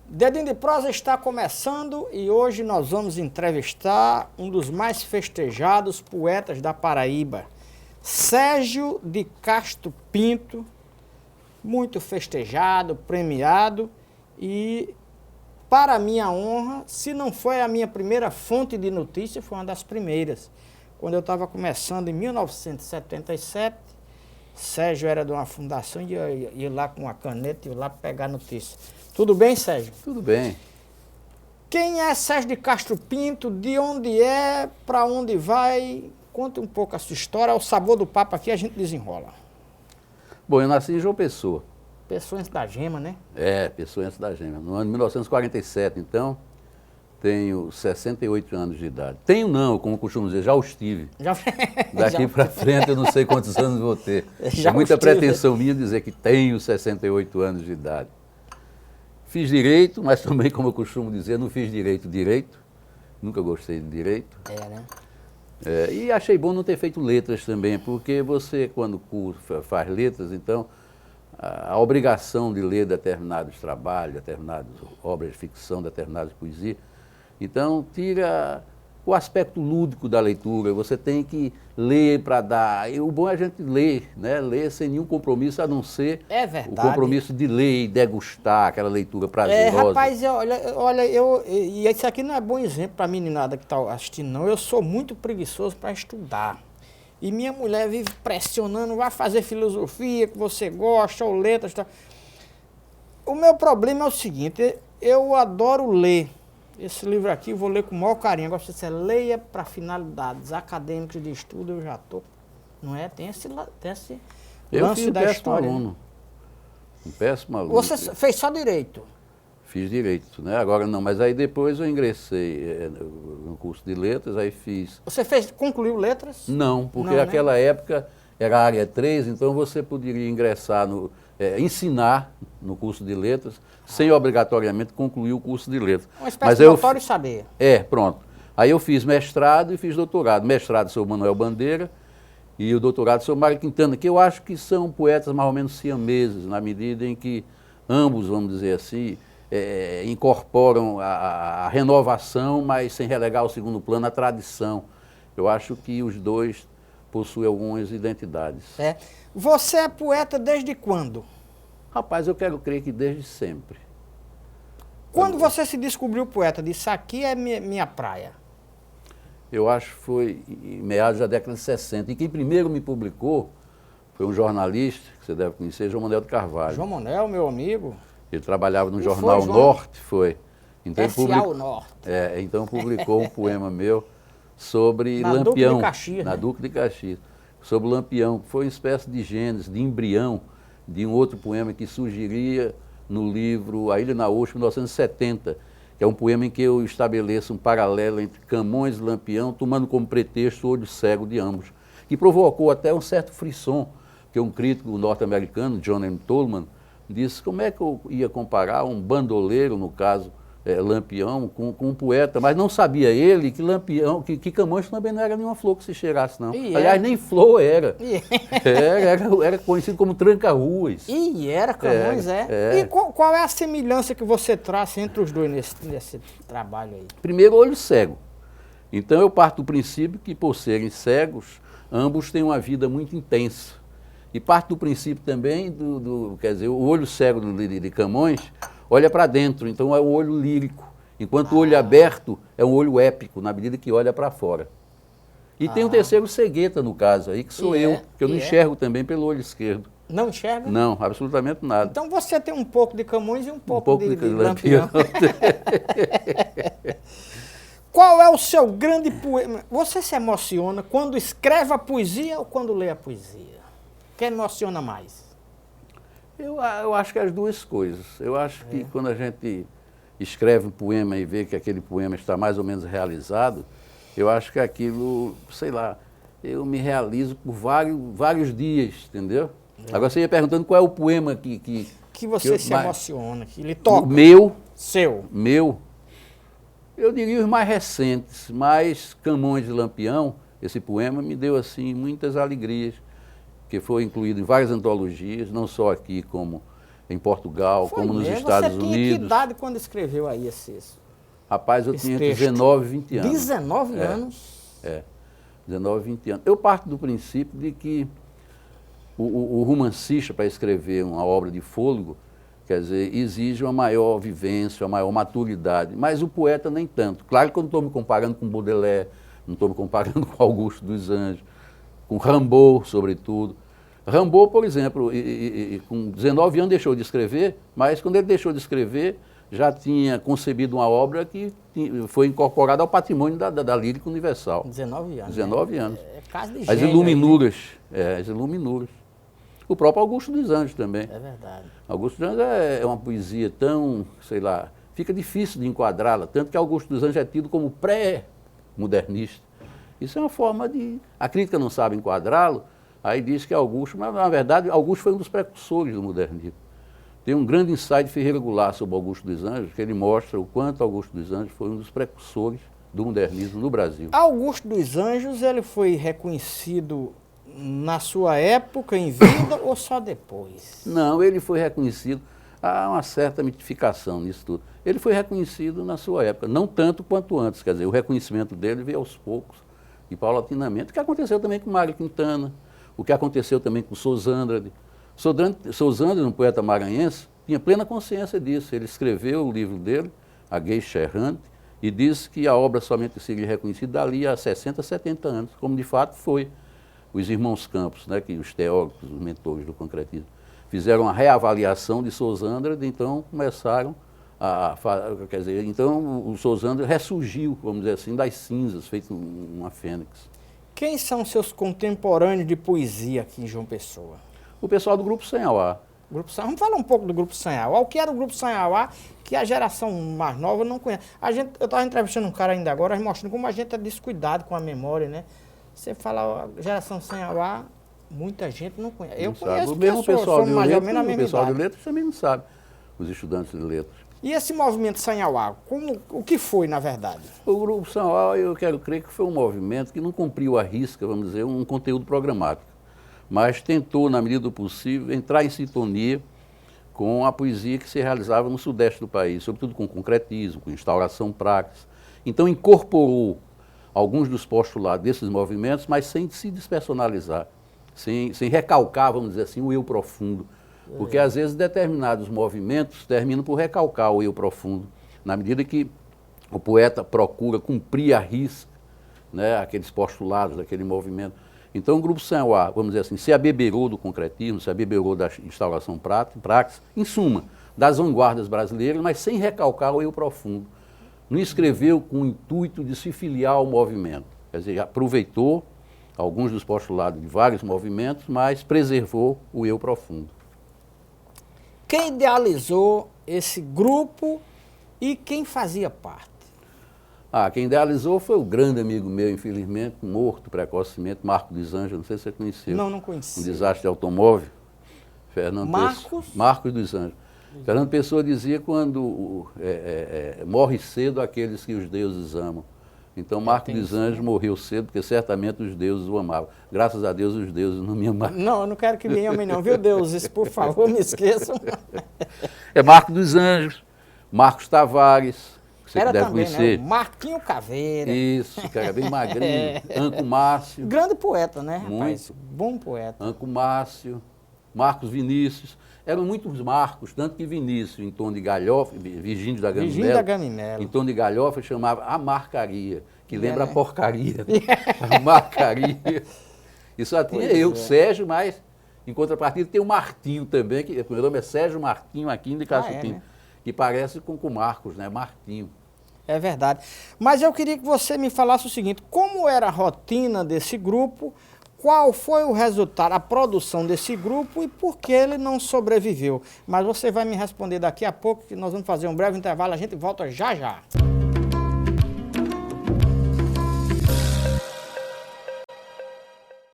Dedinho de Prosa está começando e hoje nós vamos entrevistar um dos mais festejados poetas da Paraíba, Sérgio de Castro Pinto, muito festejado, premiado e, para minha honra, se não foi a minha primeira fonte de notícia, foi uma das primeiras. Quando eu estava começando em 1977, Sérgio era de uma fundação e ia lá com uma caneta e ia lá pegar notícia. Tudo bem, Sérgio? Tudo bem. Quem é Sérgio de Castro Pinto? De onde é? Para onde vai? Conte um pouco a sua história. Ao sabor do papo aqui a gente desenrola. Bom, eu nasci em João Pessoa. Pessoa antes da gema, né? Pessoa antes da gema. No ano de 1947, então, tenho 68 anos de idade. Tenho não, como eu costumo dizer, já os tive. Daqui para frente eu não sei quantos anos vou ter. É muita pretensão minha dizer que tenho 68 anos de idade. Fiz direito, mas também, como eu costumo dizer, não fiz direito. Nunca gostei de direito. Né? E achei bom não ter feito letras também, porque você, quando faz letras, então, a obrigação de ler determinados trabalhos, determinadas obras de ficção, determinadas poesias, então tira o aspecto lúdico da leitura. Você tem que ler para dar. E o bom é a gente ler, né? Ler sem nenhum compromisso, a não ser o compromisso de ler e degustar aquela leitura prazerosa. Rapaz, e isso aqui não é bom exemplo para a meninada que está assistindo, não. Eu sou muito preguiçoso para estudar. E minha mulher vive pressionando, vai fazer filosofia que você gosta, ou letras. Tá. O meu problema é o seguinte, eu adoro ler. Esse livro aqui eu vou ler com o maior carinho. Agora, se você leia para finalidades acadêmicas de estudo, eu já estou. Não é? Tem esse lance da história. Aluno. Um péssimo aluno. Você fez só direito? Fiz direito, né? Agora não, mas aí depois eu ingressei no curso de letras, aí fiz. Você concluiu letras? Não, porque naquela época era a área 3, então você poderia ingressar ensinar no curso de letras, sem obrigatoriamente concluir o curso de letras. Uma espécie de notório saber. Pronto. Aí eu fiz mestrado e fiz doutorado. Mestrado sou Manuel Bandeira e o doutorado sou Mário Quintana, que eu acho que são poetas mais ou menos siameses, na medida em que ambos, vamos dizer assim, incorporam a renovação, mas sem relegar ao segundo plano a tradição. Eu acho que os dois possuem algumas identidades. Você é poeta desde quando? Rapaz, eu quero crer que desde sempre. Quando você se descobriu poeta, disse, aqui é minha praia? Eu acho que foi em meados da década de 60. E quem primeiro me publicou foi um jornalista, que você deve conhecer, João Manuel de Carvalho. João Manuel, meu amigo. Ele trabalhava no jornal Norte, Então S.A. Norte. Então publicou um poema meu sobre na Lampião. Duque de Caxias, na né? Duque de Caxias. Sobre Lampião, que foi uma espécie de gênese, de embrião, de um outro poema que surgiria no livro A Ilha Naúcha, 1970, que é um poema em que eu estabeleço um paralelo entre Camões e Lampião, tomando como pretexto o olho cego de ambos, que provocou até um certo frisson, que um crítico norte-americano, John M. Tolman, disse como é que eu ia comparar um bandoleiro, no caso, Lampião, com um poeta, mas não sabia ele que Lampião, que Camões também não era nenhuma flor que se cheirasse, não. Aliás, nem flor era. Era conhecido como tranca-ruas. E era, Camões E qual é a semelhança que você traz entre os dois nesse trabalho aí? Primeiro, olho cego. Então eu parto do princípio que, por serem cegos, ambos têm uma vida muito intensa. E parto do princípio também quer dizer, o olho cego de Camões olha para dentro, então é um olho lírico, enquanto o olho aberto é um olho épico, na medida que olha para fora. E tem um terceiro cegueta, no caso, aí, que sou eu, que eu não enxergo também pelo olho esquerdo. Não enxerga? Não, absolutamente nada. Então você tem um pouco de Camões e um pouco de Lampião. Qual é o seu grande poema? Você se emociona quando escreve a poesia ou quando lê a poesia? Quem emociona mais? Eu acho que as duas coisas. Eu acho que quando a gente escreve um poema e vê que aquele poema está mais ou menos realizado, eu acho que aquilo, sei lá, eu me realizo por vários dias, entendeu? Agora você ia perguntando qual é o poema que você se emociona, que lhe toca. Meu. Eu diria os mais recentes, mas Camões de Lampião, esse poema me deu assim muitas alegrias, que foi incluído em várias antologias, não só aqui como em Portugal, Foi como nos mesmo? Estados Você tinha que Unidos. idade quando escreveu aí esse Rapaz, eu esse tinha texto? 19, 20 anos. 19 É. anos? 19, 20 anos. Eu parto do princípio de que o romancista, para escrever uma obra de fôlego, quer dizer, exige uma maior vivência, uma maior maturidade, mas o poeta nem tanto. Claro que eu não estou me comparando com Baudelaire, não estou me comparando com Augusto dos Anjos, com Rimbaud, sobretudo. Rimbaud, por exemplo, com 19 anos deixou de escrever, mas quando ele deixou de escrever, já tinha concebido uma obra que foi incorporada ao patrimônio da lírica universal. 19 anos. 19 anos. É caso de As gênio aí, Iluminuras, as Iluminuras. O próprio Augusto dos Anjos também. né? É verdade. Augusto dos Anjos é uma poesia tão, sei lá, fica difícil de enquadrá-la, tanto que Augusto dos Anjos é tido como pré-modernista. Isso é uma forma de... A crítica não sabe enquadrá-lo, aí diz que Augusto, mas na verdade Augusto foi um dos precursores do modernismo. Tem um grande ensaio de Ferreira Goulart sobre Augusto dos Anjos, que ele mostra o quanto Augusto dos Anjos foi um dos precursores do modernismo no Brasil. Augusto dos Anjos, ele foi reconhecido na sua época em vida ou só depois? Não, ele foi reconhecido, há uma certa mitificação nisso tudo. Ele foi reconhecido na sua época, não tanto quanto antes, quer dizer, o reconhecimento dele veio aos poucos e paulatinamente, o que aconteceu também com Mário Quintana, o que aconteceu também com Sousa Andrade. Sousa Andrade, um poeta maranhense, tinha plena consciência disso. Ele escreveu o livro dele, A Gueixa Errante, e disse que a obra somente seria reconhecida dali a 60, 70 anos, como de fato foi. Os irmãos Campos, né, que os teóricos, os mentores do concretismo, fizeram uma reavaliação de Sousa Andrade, então começaram quer dizer, então o Sousa Andrade ressurgiu, vamos dizer assim, das cinzas, feito uma fênix. Quem são seus contemporâneos de poesia aqui em João Pessoa? O pessoal do Grupo Sanhauá. Grupo Sanhauá. Vamos falar um pouco do Grupo Sanhauá. O que era o Grupo Sanhauá que a geração mais nova não conhece? Eu estava entrevistando um cara ainda agora, mostrando como a gente é descuidado com a memória, né? Você fala a geração Sanhauá, muita gente não conhece. Eu conheço, o mesmo porque pessoal de mais ou letras, menos a o mesma pessoal de idade. letras também não sabe, os estudantes de letras. E esse movimento Sanhauá, o que foi, na verdade? O Grupo Sanhauá, eu quero crer que foi um movimento que não cumpriu à risca, vamos dizer, um conteúdo programático, mas tentou, na medida do possível, entrar em sintonia com a poesia que se realizava no sudeste do país, sobretudo com concretismo, com instauração praxis. Então incorporou alguns dos postulados desses movimentos, mas sem se despersonalizar, sem recalcar, vamos dizer assim, o eu profundo. Porque às vezes determinados movimentos terminam por recalcar o eu profundo, na medida que o poeta procura cumprir à risca, né, aqueles postulados daquele movimento. Então o Grupo Sanhauá, vamos dizer assim, se abeberou do concretismo, se abeberou da instauração praxis, em suma, das vanguardas brasileiras, mas sem recalcar o eu profundo. Não escreveu com o intuito de se filiar ao movimento, quer dizer, aproveitou alguns dos postulados de vários movimentos, mas preservou o eu profundo. Quem idealizou esse grupo e quem fazia parte? Quem idealizou foi o grande amigo meu, infelizmente, morto precocemente, Marco dos Anjos, não sei se você conheceu. Não conheci. Um desastre de automóvel. Marcos dos Anjos. Fernando Pessoa dizia quando morre cedo aqueles que os deuses amam. Então Marcos dos Anjos morreu cedo, porque certamente os deuses o amavam. Graças a Deus os deuses não me amavam. Não, eu não quero que me amem não, viu deuses? Por favor, me esqueçam. É Marcos dos Anjos, Marcos Tavares, que você Era deve também, conhecer. né? Marquinho Caveira. Isso, cara, bem magrinho. Anco Márcio. Grande poeta, né, rapaz? Muito. Bom poeta. Anco Márcio, Marcos Vinícius. Eram muitos Marcos, tanto que Vinícius, em tom de galhofa, Virgínio da Gamimela, Virgínio da Gamimela. em tom de galhofa, chamava a marcaria, que lembra a porcaria. A marcaria. E só tinha eu, Sérgio, mas em contrapartida tem o Martinho também, que o meu nome é Sérgio Martinho Aquino de Caçupim, né? que parece com Marcos, né? Martinho. É verdade. Mas eu queria que você me falasse o seguinte, como era a rotina desse grupo, qual foi o resultado, a produção desse grupo e por que ele não sobreviveu? Mas você vai me responder daqui a pouco, que nós vamos fazer um breve intervalo, a gente volta já já.